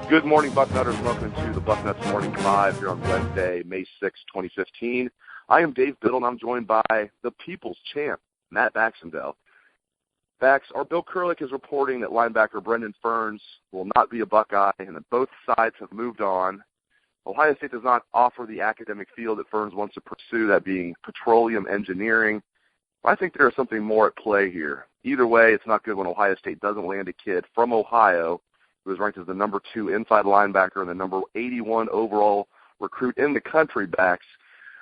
Good morning, Bucknutters. Welcome to the Bucknuts Morning Live here on Wednesday, May 6, 2015. I am Dave Biddle, and I'm joined by the People's Champ, Matt Baxendale. Bax, our Bill Kurlick is reporting that linebacker Brendan Ferns will not be a Buckeye and that both sides have moved on. Ohio State does not offer the academic field that Ferns wants to pursue, that being petroleum engineering. I think there is something more at play here. Either way, it's not good when Ohio State doesn't land a kid from Ohio who is ranked as the number 2 inside linebacker and the number 81 overall recruit in the country, Bax,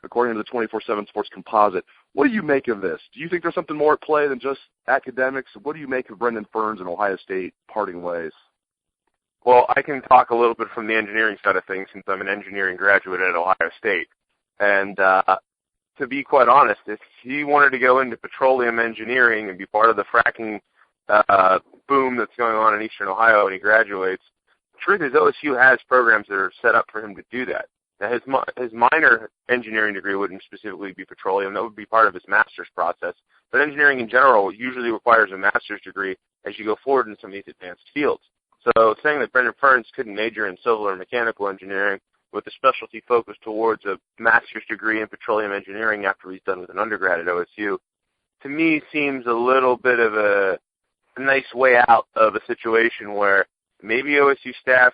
according to the 24/7 Sports Composite. What do you make of this? Do you think there's something more at play than just academics? What do you make of Brendan Ferns and Ohio State parting ways? Well, I can talk a little bit from the engineering side of things since I'm an engineering graduate at Ohio State. And to be quite honest, if he wanted to go into petroleum engineering and be part of the fracking boom that's going on in Eastern Ohio when he graduates, the truth is OSU has programs that are set up for him to do that. Now, his minor engineering degree wouldn't specifically be petroleum. That would be part of his master's process. But engineering in general usually requires a master's degree as you go forward in some of these advanced fields. So saying that Brendan Ferns couldn't major in civil or mechanical engineering with a specialty focus towards a master's degree in petroleum engineering after he's done with an undergrad at OSU, to me seems a little bit of a nice way out of a situation where maybe OSU staff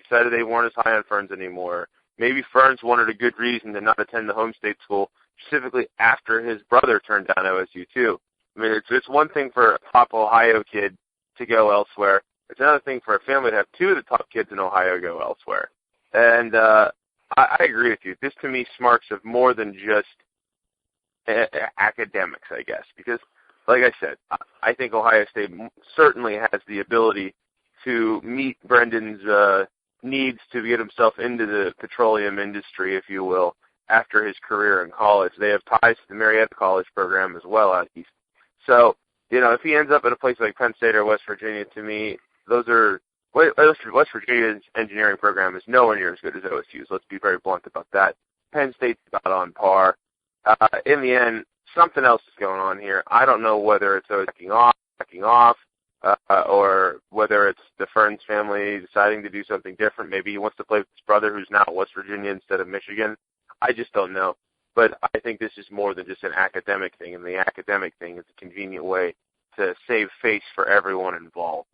decided they weren't as high on Ferns anymore. Maybe Ferns wanted a good reason to not attend the home state school, specifically after his brother turned down OSU too. I mean, it's one thing for a top Ohio kid to go elsewhere. It's another thing for a family to have 2 of the top kids in Ohio go elsewhere. And I agree with you. This to me smarks of more than just academics, I guess, because like I said, I think Ohio State certainly has the ability to meet Brendan's needs to get himself into the petroleum industry, if you will, after his career in college. They have ties to the Marietta College program as well out east. So, if he ends up at a place like Penn State or West Virginia, to me, West Virginia's engineering program is nowhere near as good as OSU's. Let's be very blunt about that. Penn State's about on par. In the end, something else is going on here. I don't know whether it's backing off, or whether it's the Ferns family deciding to do something different. Maybe he wants to play with his brother who's now at West Virginia instead of Michigan. I just don't know. But I think this is more than just an academic thing, and the academic thing is a convenient way to save face for everyone involved.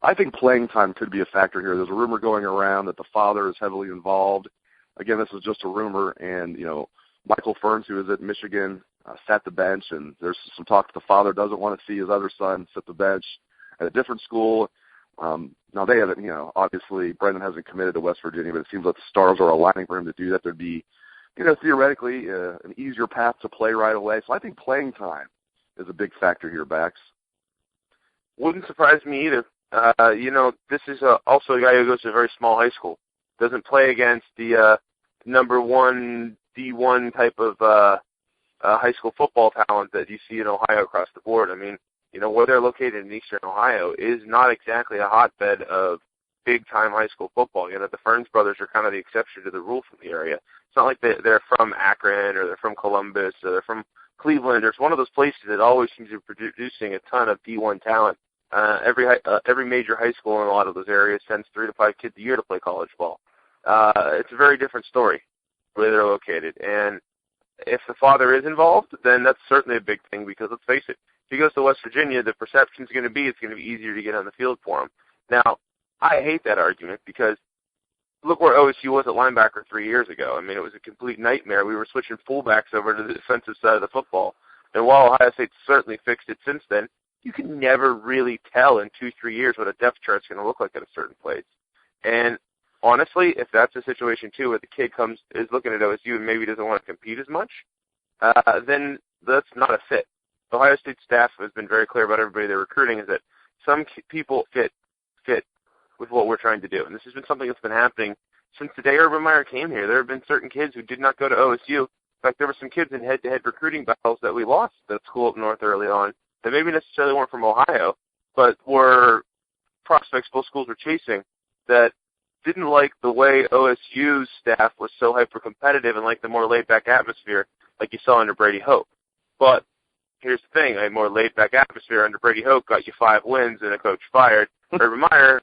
I think playing time could be a factor here. There's a rumor going around that the father is heavily involved. Again, this is just a rumor, and, Michael Ferns, who is at Michigan, sat the bench, and there's some talk that the father doesn't want to see his other son sit the bench at a different school. Now, they haven't, obviously Brendan hasn't committed to West Virginia, but it seems like the stars are aligning for him to do that. There'd be, theoretically an easier path to play right away. So I think playing time is a big factor here, Bax. Wouldn't surprise me either. This is also a guy who goes to a very small high school. Doesn't play against the number 1 D1 type of high school football talent that you see in Ohio across the board. I mean, where they're located in Eastern Ohio is not exactly a hotbed of big-time high school football. The Ferns brothers are kind of the exception to the rule from the area. It's not like they're from Akron or they're from Columbus or they're from Cleveland. It's one of those places that always seems to be producing a ton of D1 talent. Every major high school in a lot of those areas sends 3 to 5 kids a year to play college ball. It's a very different story where they're located. And if the father is involved, then that's certainly a big thing because, let's face it, if he goes to West Virginia, the perception is going to be it's going to be easier to get on the field for him. Now, I hate that argument because look where OSU was at linebacker 3 years ago. I mean, it was a complete nightmare. We were switching fullbacks over to the defensive side of the football. And while Ohio State's certainly fixed it since then, you can never really tell in 2-3 years what a depth chart's going to look like at a certain place. And honestly, if that's the situation too, where the kid is looking at OSU and maybe doesn't want to compete as much, then that's not a fit. The Ohio State staff has been very clear about everybody they're recruiting is that some people fit with what we're trying to do. And this has been something that's been happening since the day Urban Meyer came here, there have been certain kids who did not go to OSU. In fact, there were some kids in head-to-head recruiting battles that we lost at school up north early on that maybe necessarily weren't from Ohio, but were prospects both schools were chasing that didn't like the way OSU's staff was so hyper-competitive and like the more laid-back atmosphere like you saw under Brady Hoke. But here's the thing, a more laid-back atmosphere under Brady Hoke got you 5 wins and a coach fired. Urban Meyer's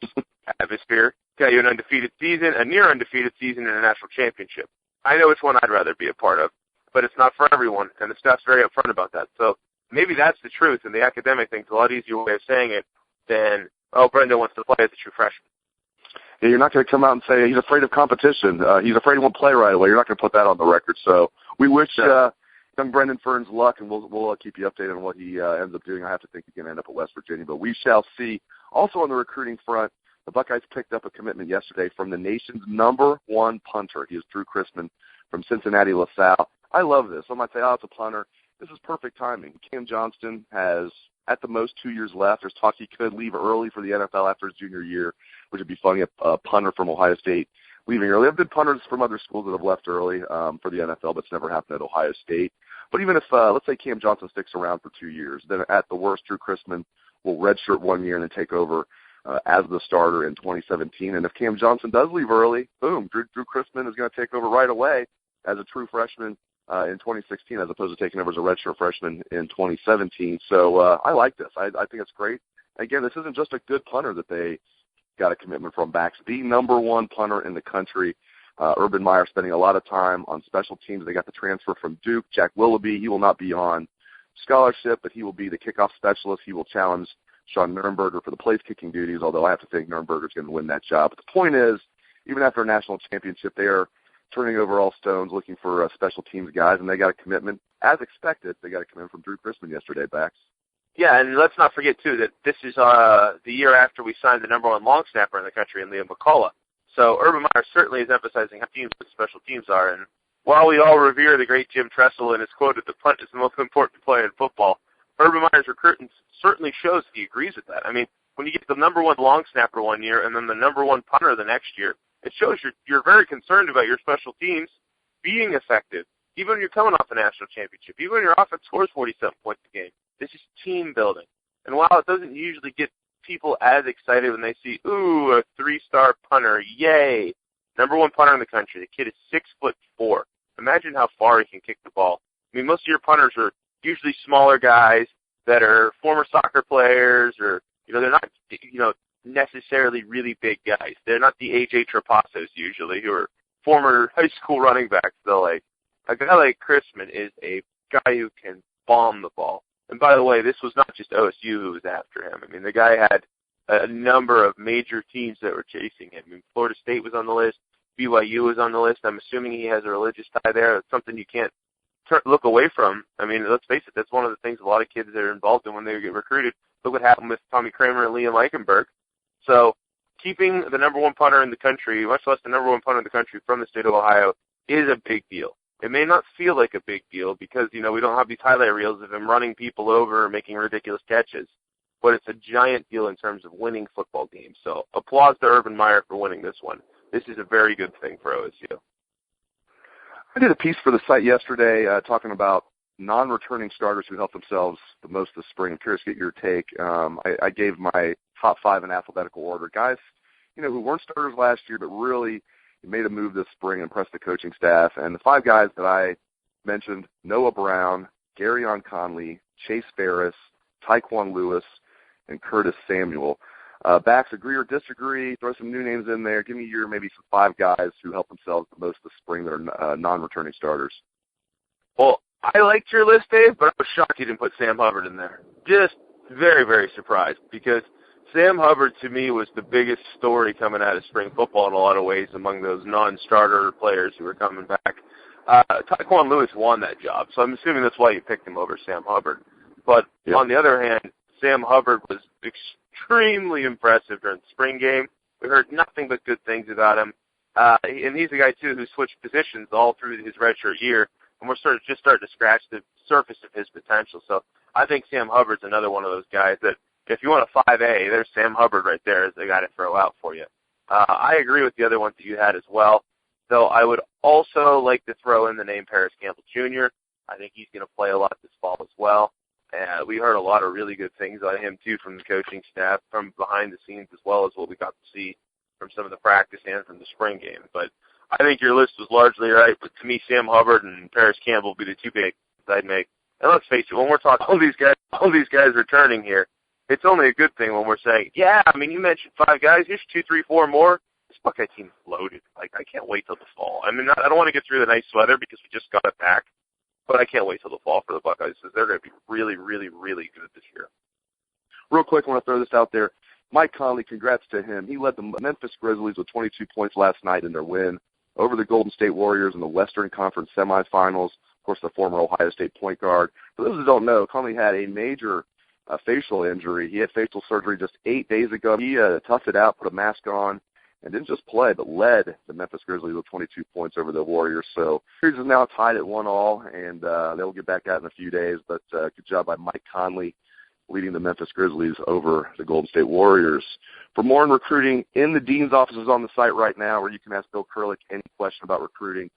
atmosphere got you an undefeated season, a near-undefeated season, and a national championship. I know which one I'd rather be a part of, but it's not for everyone, and the staff's very upfront about that. So maybe that's the truth, and the academic thing's a lot easier way of saying it than, oh, Brendan wants to play as a true freshman. Yeah, you're not going to come out and say he's afraid of competition. He's afraid he won't play right away. You're not going to put that on the record. So we wish young Brendan Ferns luck, and we'll keep you updated on what he ends up doing. I have to think he's going to end up at West Virginia, but we shall see. Also on the recruiting front, the Buckeyes picked up a commitment yesterday from the nation's #1 punter. He is Drew Chrisman from Cincinnati LaSalle. I love this. Some might say, oh, it's a punter. This is perfect timing. Cam Johnston has, at the most, 2 years left. There's talk he could leave early for the NFL after his junior year, which would be funny, a punter from Ohio State leaving early. There have been punters from other schools that have left early for the NFL, but it's never happened at Ohio State. But even if, let's say Cam Johnston sticks around for 2 years, then at the worst, Drew Chrisman will redshirt 1 year and then take over as the starter in 2017. And if Cam Johnston does leave early, boom, Drew Chrisman is going to take over right away as a true freshman in 2016 as opposed to taking over as a redshirt freshman in 2017. So I like this. I think it's great. Again, this isn't just a good punter that they got a commitment from backs. The #1 punter in the country. Urban Meyer spending a lot of time on special teams. They got the transfer from Duke, Jack Willoughby. He will not be on scholarship, but he will be the kickoff specialist. He will challenge Sean Nurnberger for the place-kicking duties, although I have to think Nurnberger's going to win that job. But the point is, even after a national championship, they are turning over all stones, looking for special teams guys, and they got a commitment. As expected, they got a commitment from Drew Chrisman yesterday, Bax. Yeah, and let's not forget, too, that this is the year after we signed the #1 long snapper in the country in Liam McCullough. So Urban Meyer certainly is emphasizing how teams with special teams are. And while we all revere the great Jim Tressel and his quote that the punt is the most important play in football, Urban Meyer's recruiting certainly shows he agrees with that. I mean, when you get the #1 long snapper 1 year and then the #1 punter the next year, it shows you're very concerned about your special teams being effective, even when you're coming off a national championship, even when your offense scores 47 points a game. This is team building. And while it doesn't usually get people as excited when they see, ooh, a 3-star punter, yay, #1 punter in the country. The kid is 6'4". Imagine how far he can kick the ball. I mean, most of your punters are usually smaller guys that are former soccer players, or they're not necessarily really big guys. They're not the A.J. Trapasos usually, who are former high school running backs. So like a guy like Chrisman is a guy who can bomb the ball. And by the way, this was not just OSU who was after him. I mean, the guy had a number of major teams that were chasing him. I mean, Florida State was on the list. BYU was on the list. I'm assuming he has a religious tie there. It's something you can't look away from. I mean, let's face it, that's one of the things a lot of kids are involved in when they get recruited. Look what happened with Tommy Kramer and Liam Eichenberg. So keeping the #1 punter in the country, much less the #1 punter in the country from the state of Ohio, is a big deal. It may not feel like a big deal because, we don't have these highlight reels of him running people over or making ridiculous catches, but it's a giant deal in terms of winning football games. So applause to Urban Meyer for winning this one. This is a very good thing for OSU. I did a piece for the site yesterday talking about non-returning starters who helped themselves the most this spring. I'm curious to get your take. I gave my top 5 in alphabetical order. Guys, who weren't starters last year, but really made a move this spring and impressed the coaching staff. And the 5 guys that I mentioned, Noah Brown, Garyon Conley, Chase Ferris, Tyquan Lewis, and Curtis Samuel. Bax, agree or disagree? Throw some new names in there. Give me maybe some 5 guys who helped themselves the most this spring that are non-returning starters. Well, I liked your list, Dave, but I was shocked you didn't put Sam Hubbard in there. Just very, very surprised, because Sam Hubbard, to me, was the biggest story coming out of spring football in a lot of ways among those non-starter players who were coming back. Tyquan Lewis won that job, so I'm assuming that's why you picked him over Sam Hubbard. But on the other hand, Sam Hubbard was extremely impressive during the spring game. We heard nothing but good things about him. And he's a guy, too, who switched positions all through his redshirt year, and we're starting to scratch the surface of his potential. So I think Sam Hubbard's another one of those guys that, if you want a 5A, there's Sam Hubbard right there as the guy to throw out for you. I agree with the other ones that you had as well. though I would also like to throw in the name Paris Campbell Jr. I think he's going to play a lot this fall as well. We heard a lot of really good things on him, too, from the coaching staff, from behind the scenes, as well as what we got to see from some of the practice and from the spring game. But I think your list was largely right. But to me, Sam Hubbard and Paris Campbell will be the two big I'd make. And let's face it, when we're talking all these guys returning here, it's only a good thing when we're saying, yeah, I mean, you mentioned 5 guys. Here's 2, 3, 4 more. This Buckeye team's loaded. Like, I can't wait till the fall. I mean, I don't want to get through the nice weather because we just got it back. But I can't wait till the fall for the Buckeyes because they're going to be really, really, really good this year. Real quick, I want to throw this out there. Mike Conley, congrats to him. He led the Memphis Grizzlies with 22 points last night in their win over the Golden State Warriors in the Western Conference semifinals. Of course, the former Ohio State point guard. For those who don't know, Conley had a major facial injury. He had facial surgery just 8 days ago. He toughed it out, put a mask on, and didn't just play, but led the Memphis Grizzlies with 22 points over the Warriors. So the series is now tied at 1-1, and they'll get back out in a few days. But good job by Mike Conley leading the Memphis Grizzlies over the Golden State Warriors. For more on recruiting, in the dean's office is on the site right now where you can ask Bill Kurlick any question about recruiting.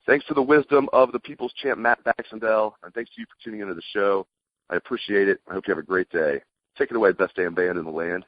Thanks to the wisdom of the people's champ, Matt Baxendale, and thanks to you for tuning into the show. I appreciate it. I hope you have a great day. Take it away, best damn band in the land.